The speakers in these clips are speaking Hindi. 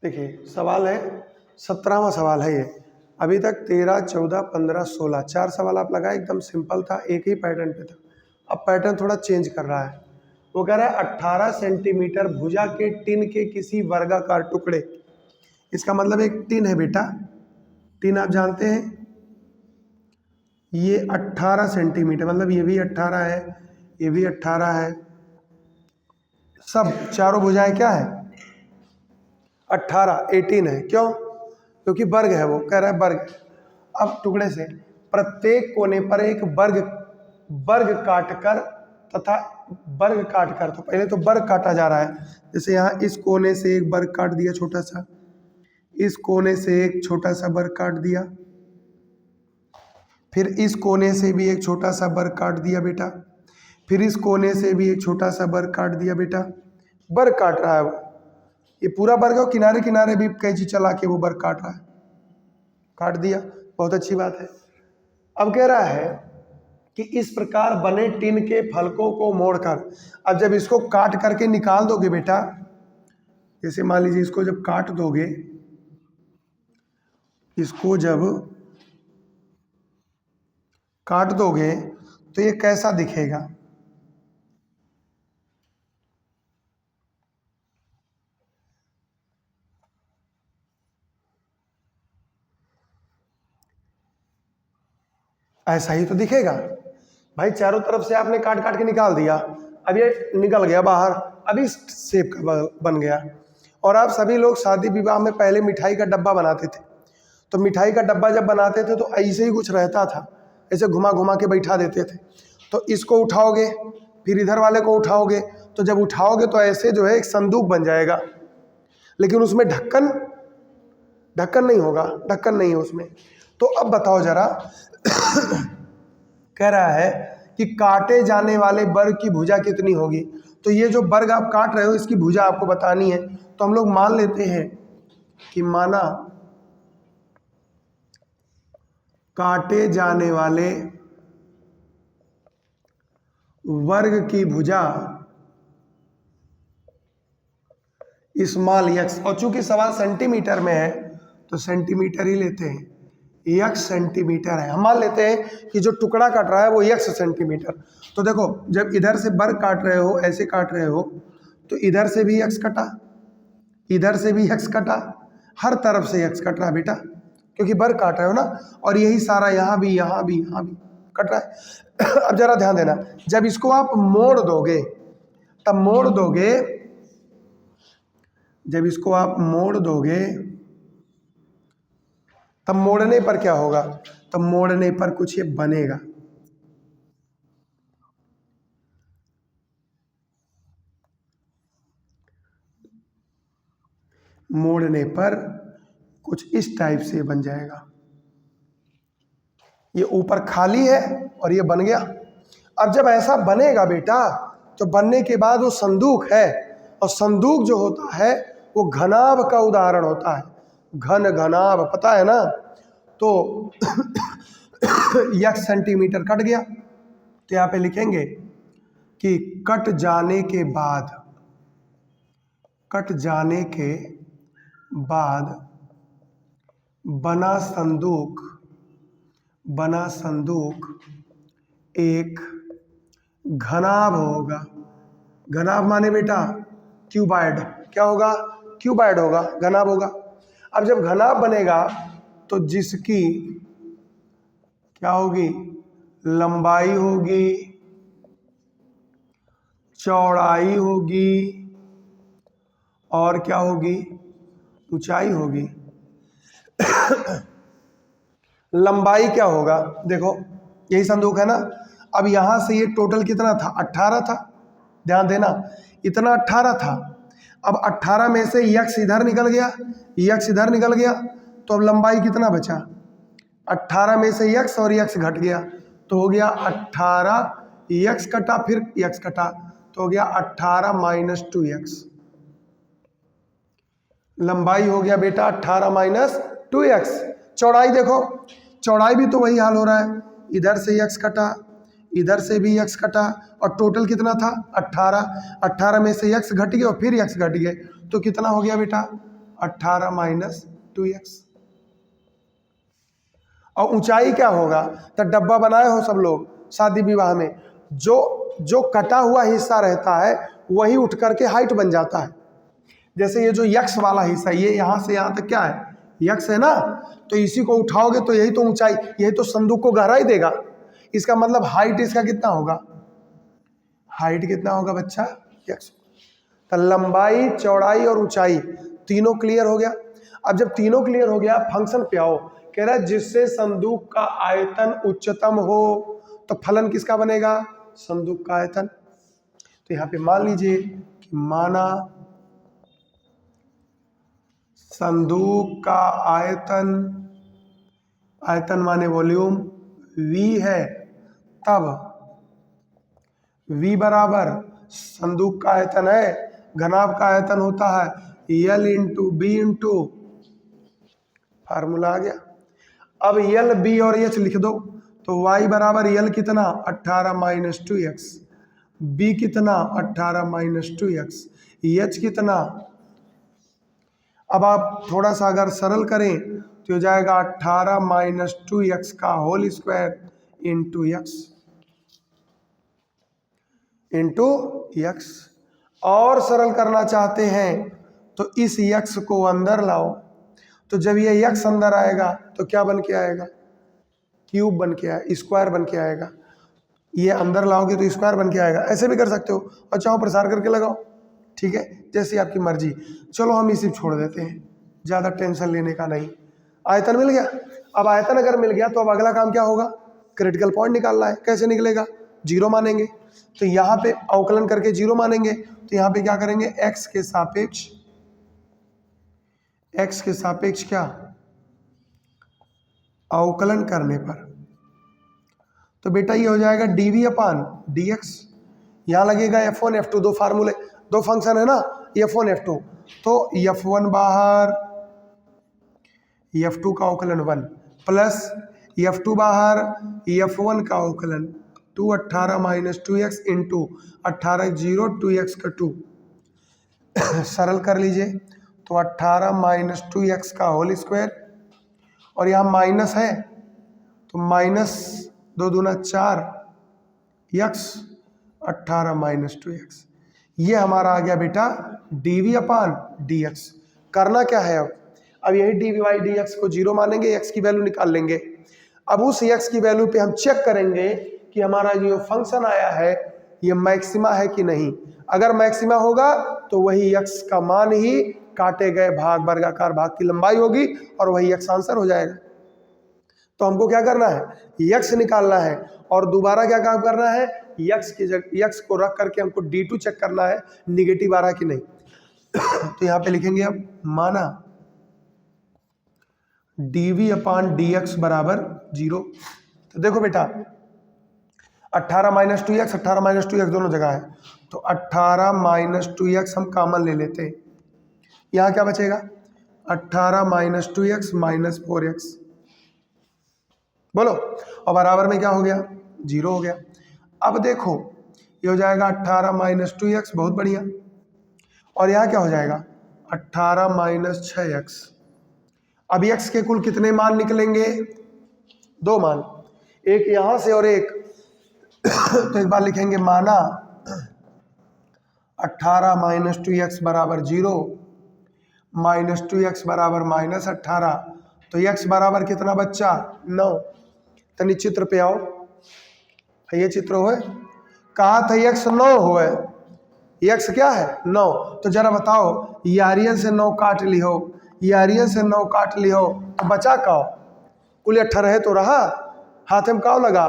देखिए सवाल है 17वां सवाल है ये। अभी तक 13, 14, 15, 16 4 सवाल आप लगाए, एकदम सिंपल था, एक ही पैटर्न पे था। अब पैटर्न थोड़ा चेंज कर रहा है। वो कह रहा है 18 सेंटीमीटर भुजा के टिन के किसी वर्गाकार टुकड़े। इसका मतलब एक टिन है बेटा, टिन आप जानते हैं, ये 18 सेंटीमीटर, मतलब ये भी 18 है, ये भी 18 है, सब चारों भुजाएं क्या है 18, 18 है। क्यों? क्योंकि वर्ग है, वो कह रहा है वर्ग। अब टुकड़े से प्रत्येक कोने पर एक वर्ग काटकर तथा वर्ग काटकर, तो पहले तो वर्ग काटा जा रहा है। जैसे यहाँ इस कोने से एक वर्ग काट दिया छोटा सा, इस कोने से एक छोटा सा वर्ग काट दिया, फिर इस कोने से भी एक छोटा सा वर्ग काट दिया बेटा, फिर इस कोने से भी एक छोटा सा वर्ग काट दिया बेटा। वर्ग काट रहा है वो, ये पूरा वर्ग है, किनारे किनारे भी कैंची चला के वो वर्ग काट रहा है। काट दिया, बहुत अच्छी बात है। अब कह रहा है कि इस प्रकार बने टिन के फलकों को मोड़कर, अब जब इसको काट करके निकाल दोगे बेटा, जैसे मान लीजिए इसको जब काट दोगे, इसको जब काट दोगे तो ये कैसा दिखेगा? ऐसा ही तो दिखेगा भाई। चारों तरफ से आपने काट काट के निकाल दिया, अब ये निकल गया बाहर, अब इस शेप का बन गया। और आप सभी लोग शादी विवाह में पहले मिठाई का डब्बा बनाते थे, तो मिठाई का डब्बा जब बनाते थे तो ऐसे ही कुछ रहता था, ऐसे घुमा घुमा के बैठा देते थे। तो इसको उठाओगे, फिर इधर वाले को उठाओगे, तो जब उठाओगे तो ऐसे जो है एक संदूक बन जाएगा, लेकिन उसमें ढक्कन नहीं होगा, ढक्कन नहीं है उसमें। तो अब बताओ जरा कह रहा है कि काटे जाने वाले वर्ग की भुजा कितनी होगी। तो ये जो वर्ग आप काट रहे हो इसकी भुजा आपको बतानी है। तो हम लोग मान लेते हैं कि माना काटे जाने वाले वर्ग की भुजा स्मॉल एक्स, और चूंकि सवाल सेंटीमीटर में है तो सेंटीमीटर ही लेते हैं, एक्स सेंटीमीटर है। हम मान लेते हैं कि जो टुकड़ा काट रहा है वो एक्स सेंटीमीटर। तो देखो जब इधर से वर्ग काट रहे हो, ऐसे काट रहे हो, तो इधर से भी एक्स कटा, इधर से भी एक्स कटा, हर तरफ से एक्स कट रहा है बेटा, क्योंकि वर्ग काट रहे हो ना। और यही सारा यहाँ भी कट रहा है। अब जरा ध्यान देना, जब इसको आप मोड़ दोगे, तब मोड़ दोगे, जब इसको आप मोड़ दोगे तब मोड़ने पर क्या होगा? तब मोड़ने पर कुछ ये बनेगा। मोड़ने पर कुछ इस टाइप से बन जाएगा। ये ऊपर खाली है और ये बन गया। अब जब ऐसा बनेगा बेटा, तो बनने के बाद वो संदूक है, और संदूक जो होता है वो घनाभ का उदाहरण होता है। घनाभ पता है ना? तो x सेंटीमीटर कट गया, तो यहाँ पे लिखेंगे कि कट जाने के बाद बना संदूक एक घनाभ होगा। घनाभ माने बेटा क्यूबाइड, क्या होगा? क्यूबाइड होगा, घनाभ होगा। अब जब घनाभ बनेगा तो जिसकी क्या होगी? लंबाई होगी, चौड़ाई होगी, और क्या होगी? ऊंचाई होगी। लंबाई क्या होगा? देखो यही संदूक है ना। अब यहां से ये टोटल कितना था? 18 था, ध्यान देना, इतना 18 था। अब 18 में से x इधर निकल गया, x इधर निकल गया, तो अब लंबाई कितना बचा? 18 में से x और x घट गया, तो हो गया 18, x कटा फिर x कटा, तो हो गया 18 माइनस 2x। लंबाई हो गया बेटा 18 माइनस 2x। चौड़ाई देखो, चौड़ाई भी तो वही हाल हो रहा है, इधर से x कटा, इधर से भी x कटा, और टोटल कितना था? 18। 18 में से x घट गया और फिर x घट गए, तो कितना हो गया बेटा? 18 माइनस 2x। और ऊंचाई क्या होगा? तो डब्बा बनाए हो सब लोग शादी विवाह में, जो कटा हुआ हिस्सा रहता है वही उठ करके हाइट बन जाता है। जैसे ये जो यक्स वाला हिस्सा, ये यहाँ से यहाँ तक क्या है? यक्स है ना, तो इसी को उठाओगे तो यही तो ऊंचाई, यही तो संदूक को गहराई देगा। इसका मतलब हाइट इसका कितना होगा? हाइट कितना होगा बच्चा? यक्स। तो लंबाई, चौड़ाई और ऊंचाई तीनों क्लियर हो गया। अब जब तीनों क्लियर हो गया, फंक्शन पे आओ। कह रहा है जिससे संदूक का आयतन उच्चतम हो, तो फलन किसका बनेगा? संदूक का आयतन। तो यहां पे मान लीजिए कि माना संदूक का आयतन, आयतन माने वॉल्यूम, V है, तब V बराबर संदूक का आयतन है, घनाभ का आयतन होता है L into B into, formula आ गया। अब L, B और H लिख दो, तो y बराबर L कितना? 18 माइनस 2x, B कितना? 18 माइनस 2x, H कितना? अब आप थोड़ा सा अगर सरल करें तो हो जाएगा 18 माइनस 2x का होल स्क्वायर इंटू x। और सरल करना चाहते हैं तो इस x को अंदर लाओ, तो जब ये x अंदर आएगा तो क्या बन के आएगा? क्यूब बन के आएगा, स्क्वायर बन के आएगा। ये अंदर लाओगे तो स्क्वायर बन के आएगा। ऐसे भी कर सकते हो और चाहो प्रसार करके लगाओ, ठीक है, जैसी आपकी मर्जी। चलो हम इसी छोड़ देते हैं, ज़्यादा टेंशन लेने का नहीं। आयतन मिल गया। अब आयतन अगर मिल गया तो अब अगला काम क्या होगा? क्रिटिकल पॉइंट निकालना है। कैसे निकलेगा? जीरो मानेंगे, तो यहाँ पे अवकलन करके जीरो मानेंगे। तो यहाँ पे क्या करेंगे? x के सापेक्ष क्या? अवकलन करने पर तो बेटा ये हो जाएगा dv अपान dx। यहाँ लगेगा f1 f2, दो फार्मूले, दो फंक्शन है ना, f1 f2, तो f1 बाहर, f2 का अवकलन 1 प्लस f2 बाहर, f1 का अवकलन 2, 18 माइनस 2x इंटू 18 0, 2x का 2। सरल कर लीजिए तो 18 माइनस 2x का होल स्क्वायर, और यहाँ माइनस है तो माइनस 2 दूना 4 x, 18 माइनस 2x। ये हमारा आ गया बेटा dv अपान dx। करना क्या है? अब यही dv बाई dx को जीरो मानेंगे, x की वैल्यू निकाल लेंगे। अब उस x की वैल्यू पे हम चेक करेंगे कि हमारा जो फंक्शन आया है ये मैक्सिमा है कि नहीं। अगर मैक्सिमा होगा तो वही x का मान ही काटे गए भाग, वर्गाकार भाग की लंबाई होगी, और वही x आंसर हो जाएगा। तो हमको क्या करना है? x निकालना है, और दोबारा क्या काम करना है? x की जगह x को रख करके हमको d2 चेक करना है निगेटिव आ रहा कि नहीं। तो यहाँ पे लिखेंगे अब माना dv अपान dx बराबर 0। तो देखो बेटा 18 माइनस 2x, 18 माइनस 2x दोनों जगह है, तो 18 माइनस 2x हम कॉमन ले लेते हैं। यहाँ क्या बचेगा? 18 माइनस 2x माइनस 4x, बोलो, और बराबर में क्या हो गया? 0 हो गया। अब देखो ये हो जाएगा 18 माइनस 2x, बहुत बढ़िया, और यहाँ क्या हो जाएगा? 18 माइनस 6x। अब x के कुल कितने मान निकलेंगे? 2 मान, एक यहाँ से और एक तो एक बार लिखेंगे माना 18 माइनस 2x बराबर 0, माइनस 2x बराबर माइनस 18, तो x बराबर कितना बच्चा? 9। तनी चित्र पे आओ, ये चित्र हो कहा था x 9 हो, x क्या है? 9। तो जरा बताओ, यारियन से 9 काट लियो, यारियन से 9 काट लियो तो बचा का? कुल 18 है तो रहा, हाथ में काव लगा?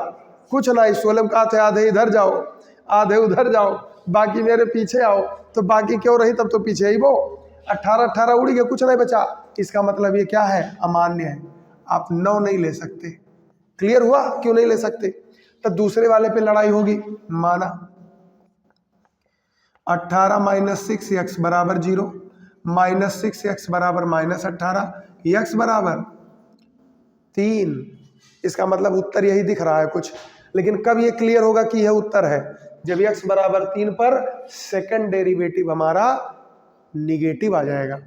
कुछ ना, इस 16 में कहा थे आधे इधर जाओ आधे उधर जाओ, बाकी मेरे पीछे आओ, तो बाकी क्यों रही? तब तो पीछे ही वो 18 उड़ गया, कुछ नहीं बचा। इसका मतलब ये क्या है? अमान्य है, आप 9 नहीं ले सकते। क्लियर हुआ क्यों नहीं ले सकते? तब दूसरे वाले पे लड़ाई होगी। माना 18 माइनस 6x बराबर 0, माइनस 6x बराबर माइनस 18, x बराबर 3। इसका मतलब उत्तर यही दिख रहा है कुछ, लेकिन कब ये क्लियर होगा कि यह उत्तर है? जब x बराबर 3 पर सेकंड डेरिवेटिव हमारा निगेटिव आ जाएगा।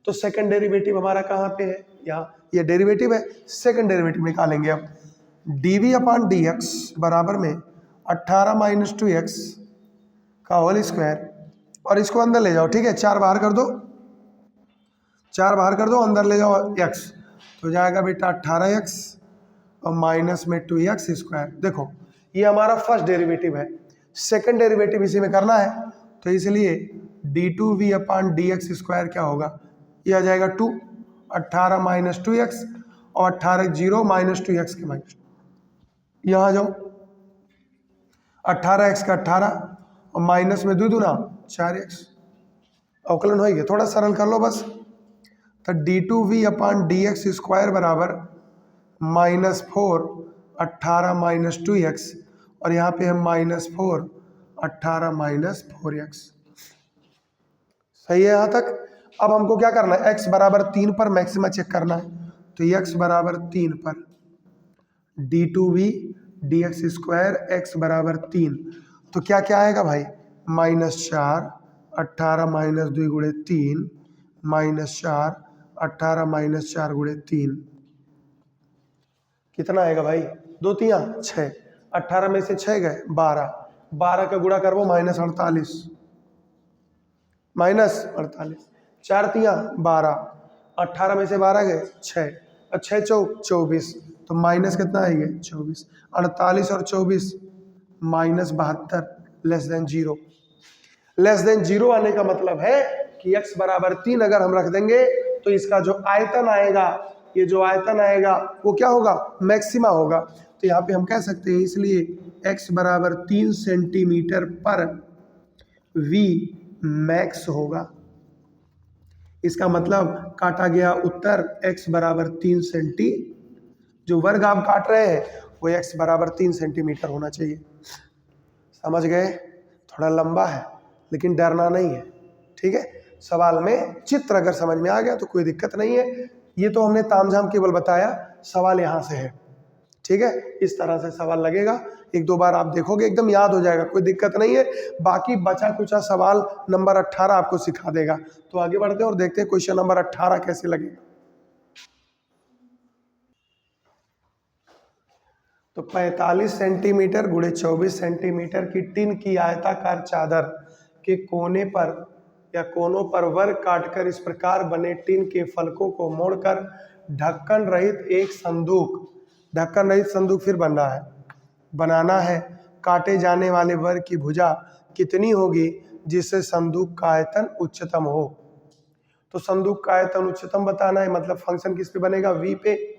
तो सेकंड डेरिवेटिव हमारा कहाँ पे है, यहाँ, ये डेरिवेटिव है, सेकंड डेरिवेटिव निकालेंगे अब। डी अपॉन डी एक्स बराबर में 18 माइनस 2x का होल स्क्वायर, और इसको अंदर ले जाओ, ठीक है, 4 बाहर कर दो, 4 बाहर कर दो, अंदर ले जाओ x, तो जाएगा बेटा 18x और माइनस में 2x स्क्वायर। देखो ये हमारा फर्स्ट डेरिवेटिव है, सेकंड डेरिवेटिव इसी में करना है, तो इसलिए d2v upon D x square क्या होगा, ये आ जाएगा 2, 18 माइनस 2x और 18 0 माइनस 2x के माइनस, यहाँ जाओ 18x का 18 और माइनस में 2 दूना 4x, अवकलन हो गया, थोड़ा सरल कर लो बस। तो d2v upon D x square बराबर -4 18 माइनस 2x, और यहाँ पे है -4 18 माइनस 4x। सही है यहाँ तक। अब हमको क्या करना है, x बराबर 3 पर मैक्सिमा चेक करना है, तो x बराबर 3 पर d2v D x square x बराबर 3, तो क्या क्या आएगा भाई, -4 18 माइनस 2 गुणे 3 -4 18 माइनस 4 गुणे 3, कितना आएगा भाई, 2 3 6, 18 में से 6 गए 12, 12 का गुणा करवो -48 -48, 4 3 12, 18 में से 12 गए 6 और 6 चौक 24, तो माइनस कितना आएगा 24, 48 और 24 -72 लेस देन 0। लेस देन 0 आने का मतलब है कि x बराबर 3 अगर हम रख देंगे तो इसका जो आयतन आएगा, ये जो आयतन आएगा वो क्या होगा, मैक्सिमा होगा। तो यहाँ पे हम कह सकते हैं इसलिए x बराबर 3 सेंटीमीटर पर v मैक्स होगा। इसका मतलब काटा गया उत्तर x बराबर 3 सेंटी, जो वर्ग आप काट रहे हैं वो x बराबर 3 सेंटीमीटर होना चाहिए। समझ गए, थोड़ा लंबा है लेकिन डरना नहीं है, ठीक है। सवाल में चित्र अगर समझ में आ गया तो कोई दिक्कत नहीं है, ये तो हमने तामझाम केवल बताया, सवाल यहाँ से है, ठीक है। इस तरह से सवाल लगेगा, एक दो बार आप देखोगे एकदम याद हो जाएगा, कोई दिक्कत नहीं है। बाकी बचा कुचा सवाल नंबर 18 आपको सिखा देगा। तो आगे बढ़ते हैं और देखते हैं क्वेश्चन नंबर 18 कैसे लगेगा। तो 45 सेंटीमीटर गुणे 24 सेंटीमीटर की टिन की आयताकार चादर के कोने पर या कोनों पर वर्ग काटकर इस प्रकार बने टिन के फलकों को मोड़कर ढक्कन रहित एक संदूक, ढक्कन रहित संदूक फिर बनाना है। काटे जाने वाले वर्ग की भुजा कितनी होगी जिससे संदूक का आयतन उच्चतम हो। तो संदूक का आयतन उच्चतम बताना है, मतलब फंक्शन किस पे बनेगा, v पे।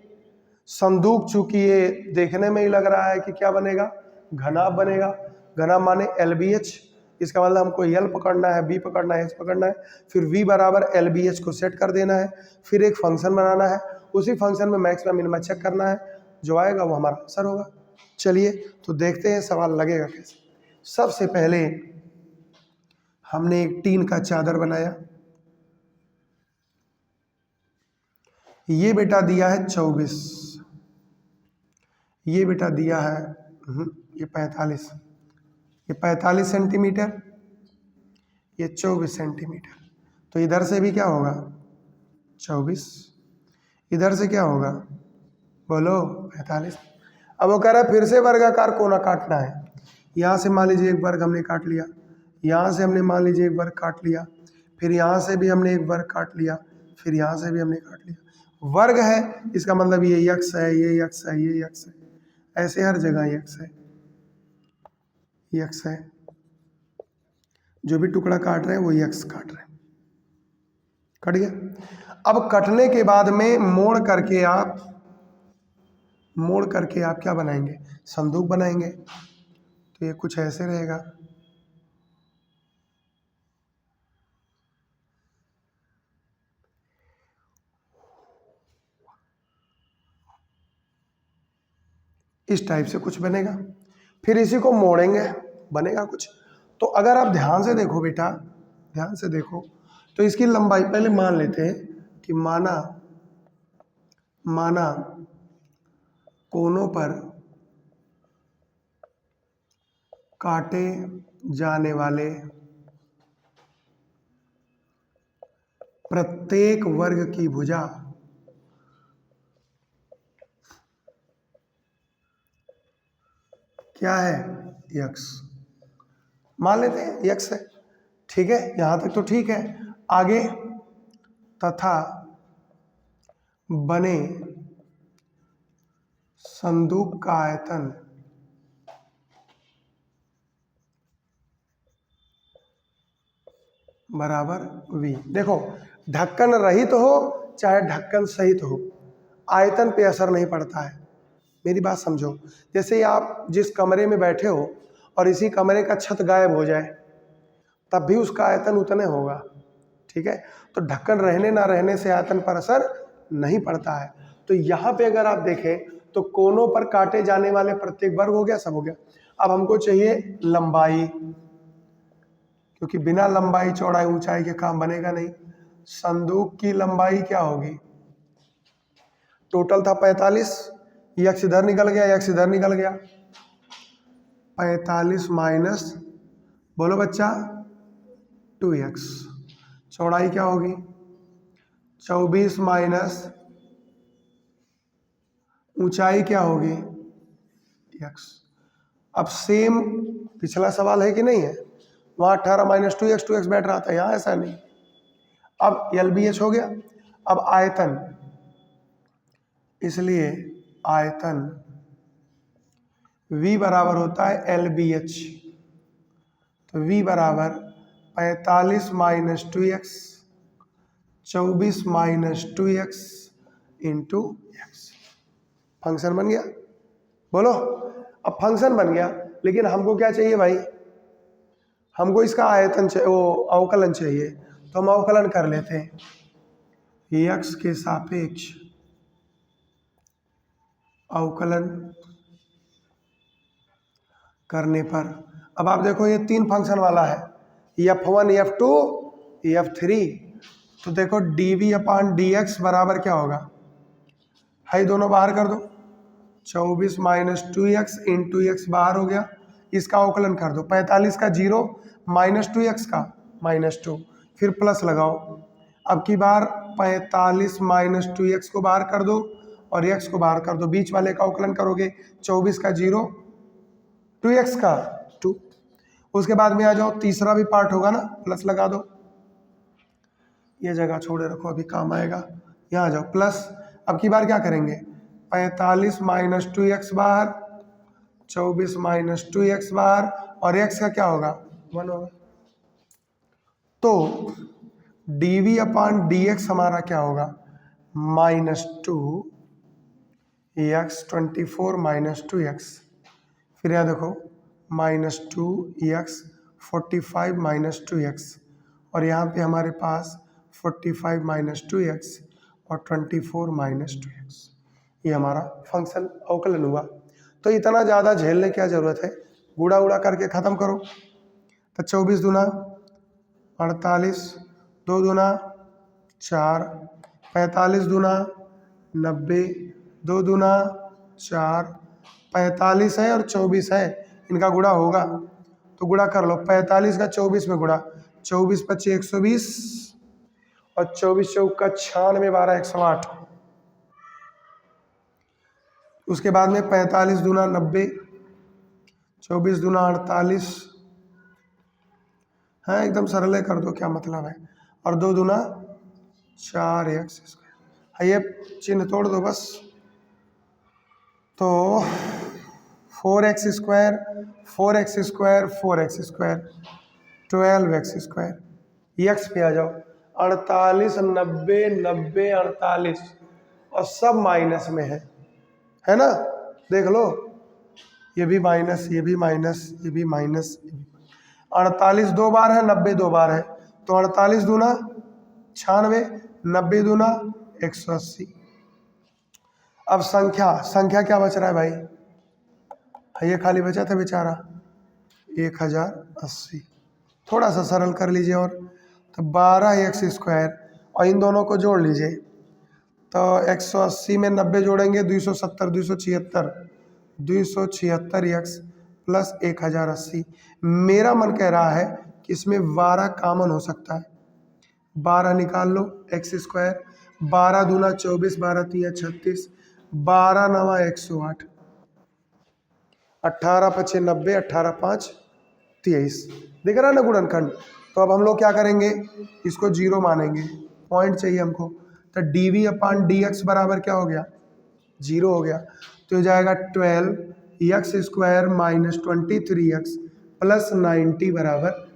संदूक चूंकि ये देखने में ही लग रहा है कि क्या बनेगा, घनाभ बनेगा। घनाभ माने LBH, इसका मतलब हमको L पकड़ना है, B पकड़ना है, H पकड़ना है, फिर V बराबर LBH को सेट कर देना है, फिर एक फंक्शन बनाना है, उसी फंक्शन में मैक्सिमम मिनिमम चेक करना है, जो आएगा वो हमारा आंसर होगा। चलिए तो देखते हैं सवाल लगेगा कैसे। सबसे पहले हमने एक टीन का चादर बनाया, ये बेटा दिया है 24, ये बेटा दिया है ये 45, ये 45 सेंटीमीटर, ये 24 सेंटीमीटर। तो इधर से भी क्या होगा 24, इधर से क्या होगा बोलो 45। अब वो कह रहा है फिर से वर्गाकार कोना काटना है। यहाँ से मान लीजिए एक वर्ग हमने काट लिया, यहाँ से हमने मान लीजिए एक वर्ग काट लिया, फिर यहाँ से भी हमने एक वर्ग काट लिया, फिर यहाँ से भी हमने काट लिया। वर्ग है इसका मतलब ये यक्स है, ये यक्स है, ये यक्स है, ऐसे हर जगह यक्स है, यक्स है। जो भी टुकड़ा काट रहे हैं वो यक्स काट रहे हैं, कट गया। अब कटने के बाद में मोड़ करके आप क्या बनाएंगे, संदूक बनाएंगे। तो ये कुछ ऐसे रहेगा, इस टाइप से कुछ बनेगा, फिर इसी को मोड़ेंगे, बनेगा कुछ। तो अगर आप ध्यान से देखो बेटा, ध्यान से देखो, तो इसकी लंबाई पहले मान लेते हैं कि माना कोनों पर काटे जाने वाले प्रत्येक वर्ग की भुजा क्या है? यक्स। मान लेते हैं यक्स है, ठीक है, यहां तक तो ठीक है। आगे, तथा बने संदूक का आयतन बराबर v। देखो, ढक्कन रहित हो चाहे ढक्कन सहित हो, आयतन पे असर नहीं पड़ता है। मेरी बात समझो, जैसे ही आप जिस कमरे में बैठे हो और इसी कमरे का छत गायब हो जाए तब भी उसका आयतन उतने होगा, ठीक है। तो ढक्कन रहने ना रहने से आयतन पर असर नहीं पड़ता है। तो यहाँ पे अगर आप देखें तो कोनों पर काटे जाने वाले प्रत्येक वर्ग हो गया, सब हो गया। अब हमको चाहिए लंबाई, क्योंकि बिना लंबाई चौड़ाई ऊंचाई के काम बनेगा नहीं। संदूक की लंबाई क्या होगी? टोटल था 45, यक्स इधर निकल गया, यक्स इधर निकल गया। 45 माइनस, बोलो बच्चा, 2x। चौड़ाई क्या होगी? 24 माइनस ऊंचाई क्या होगी? x। अब सेम पिछला सवाल है कि नहीं है? वहाँ 18 माइनस 2x बैठ रहा था, यहाँ ऐसा नहीं। अब LBH हो गया। अब आयतन, इसलिए आयतन V बराबर होता है LBH। तो V बराबर 45 minus 2x, 24 minus 2x into x. Function बन गया, बोलो। अब फंक्शन बन गया, लेकिन हमको क्या चाहिए भाई? हमको इसका आयतन चाहिए, वो अवकलन चाहिए। तो हम अवकलन कर लेते हैं, x के सापेक्ष अवकलन करने पर, अब आप देखो ये 3 फंक्शन वाला है, f1 f2 f3। तो देखो dv अपान dx बराबर क्या होगा? है, दोनों बाहर कर दो। 24 माइनस 2x इंटू एक्स बाहर हो गया, इसका अवकलन कर दो। 45 का 0 माइनस 2x का -2, फिर प्लस लगाओ। अब की बार 45 माइनस 2x को बाहर कर दो और x को बाहर कर दो, बीच वाले का अवकलन करोगे। 24 का 0, 2x का 2। उसके बाद में आ जाओ, तीसरा भी पार्ट होगा ना, प्लस लगा दो। ये जगह छोड़े रखो, अभी काम आएगा। यहाँ आ जाओ, प्लस। अब की बार क्या करेंगे? 45 माइनस 2x बाहर, 24 माइनस 2x बाहर, और x का क्या होगा? 1 होगा। तो dv अपान dx हमारा क्या होगा? -2 x 24 माइनस 2x। फिर यहाँ देखो, -2 x 45 माइनस 2x, और यहाँ पे हमारे पास 45 माइनस 2x और 24 माइनस 2x। ये हमारा फंक्शन अवकलन हुआ। तो इतना ज़्यादा झेलने की क्या ज़रूरत है? गुड़ा उड़ा करके ख़त्म करो। तो 24 दूना 48, 2 दूना 4, 45 दूना 90, 2 दूना 4, 45 है और 24 है, इनका गुड़ा होगा तो गुड़ा कर लो। 45 का 24 में गुड़ा, 24 × 5 = 120 और 24 चौका 96, 12 108। उसके बाद में 45 दूना 90, 24 दूना 48 है, एकदम सरल कर दो, क्या मतलब है। और 2 दूना 4x², ये चिन्ह तोड़ दो बस। तो 4x², 4x², 4x², 12x²। x पे आ जाओ, 48, 90, 90, 48 और सब माइनस में है ना? देख लो, ये भी माइनस, ये भी माइनस, ये भी माइनस। 48 2 बार है, 90 2 बार है, तो 48 दूना 96, 90 दूना 180। अब संख्या क्या बच रहा है भाई? ये खाली बचा था बेचारा 1080। थोड़ा सा सरल कर लीजिए, और तो 12x² और इन दोनों को जोड़ लीजिए। तो 180 में 90 जोड़ेंगे 270, 276, 276x प्लस 1080। मेरा मन कह रहा है कि इसमें 12 कॉमन हो सकता है। 12 निकाल लो एक्स स्क्वायर, 12 दूना 24, 12 तिया 36, 12 नवा 108, 18 पचे 90, 18 5 23। दिख रहा है ना गुणनखंड। तो अब हम लोग क्या करेंगे, इसको जीरो मानेंगे, पॉइंट चाहिए हमको। तो D V upon D x बराबर क्या हो गया, जीरो हो गया। तो हो जाएगा 12 x square minus 23x plus 90 बराबर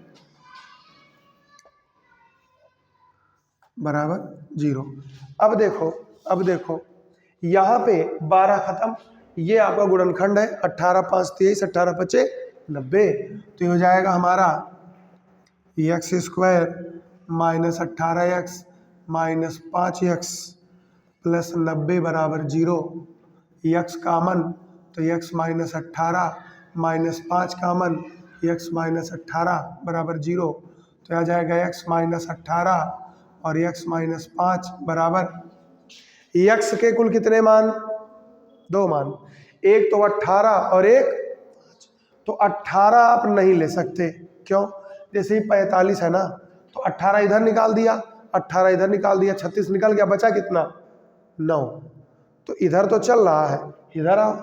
जीरो। अब देखो यहाँ पे 12 खत्म, ये आपका गुणनखंड है, 18 5 23, 18 पचे 90। तो ये हो जाएगा हमारा x square minus 18x minus 5x plus 90 बराबर जीरो। एक्स कामन, तो एक्स माइनस 18 माइनस 5 कामन, एक्स माइनस 18 बराबर जीरो। तो आ जाएगा एक्स माइनस 18 और एक्स माइनस 5 बराबर, एक्स के कुल कितने मान, दो मान, एक तो 18 और एक 5। तो 18 आप नहीं ले सकते, क्यों, जैसे ही 45 है ना, तो 18 इधर निकाल दिया, 18 इधर निकाल दिया, 36 निकल गया, बचा कितना 9। तो इधर तो चल रहा है, इधर आओ,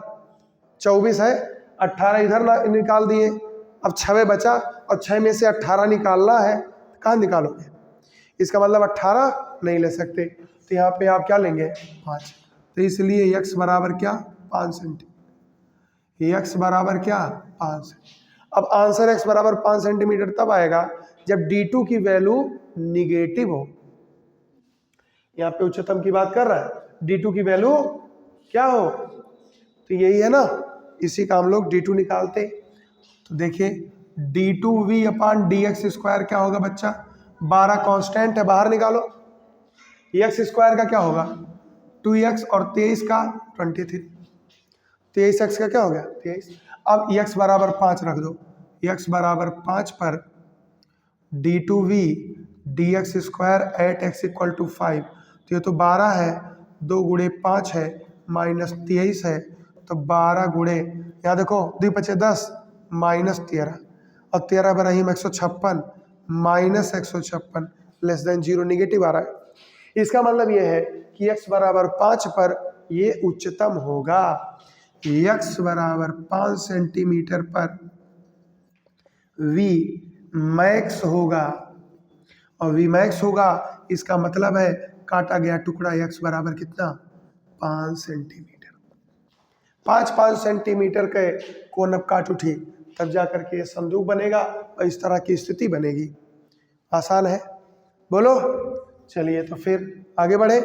24 है, 18 इधर निकाल दिए, अब 6 बचा और 6 में से 18 निकालना है, कहाँ निकालोगे, इसका मतलब 18 नहीं ले सकते। तो यहाँ पे आप क्या लेंगे 5। तो इसलिए x बराबर क्या 5 सेंटीमीटर, x बराबर क्या 5 सेंटीमीटर। अब आंसर x बराबर 5 सेंटीमीटर तब आएगा जब d2 की वैल्यू निगेटिव हो। यहाँ पे उच्चतम की बात कर रहा है, d2 की वैल्यू क्या हो, तो यही है ना, इसी का हम लोग d2 निकालते। तो देखिए d2v अपान dx स्क्वायर क्या होगा बच्चा, 12 कांस्टेंट है, बाहर निकालो, एक्स स्क्वायर का क्या होगा 2x और 23 का 23, 23x का क्या हो गया 23। अब x बराबर 5 रख दो, x बराबर 5 पर d2v dx square at x equal to 5। तो ये तो 12 है, 2 गुणे 5 है माइनस 23 है, तो 12 गुणे, यहाँ देखो 2 पचे 10 माइनस 13 और 13 बराबर 156 minus 156 less than zero, negative आ रहा है। इसका मतलब ये है कि x बराबर 5 पर ये उच्चतम होगा, x बराबर 5 सेंटीमीटर पर v मैक्स होगा, और v मैक्स होगा इसका मतलब है काटा गया टुकड़ा x बराबर कितना 5 सेंटीमीटर। 5 सेंटीमीटर के कोण अब काट उठी, तब जा करके ये संदूक बनेगा और इस तरह की स्थिति बनेगी। आसान है, बोलो, चलिए तो फिर आगे बढ़े।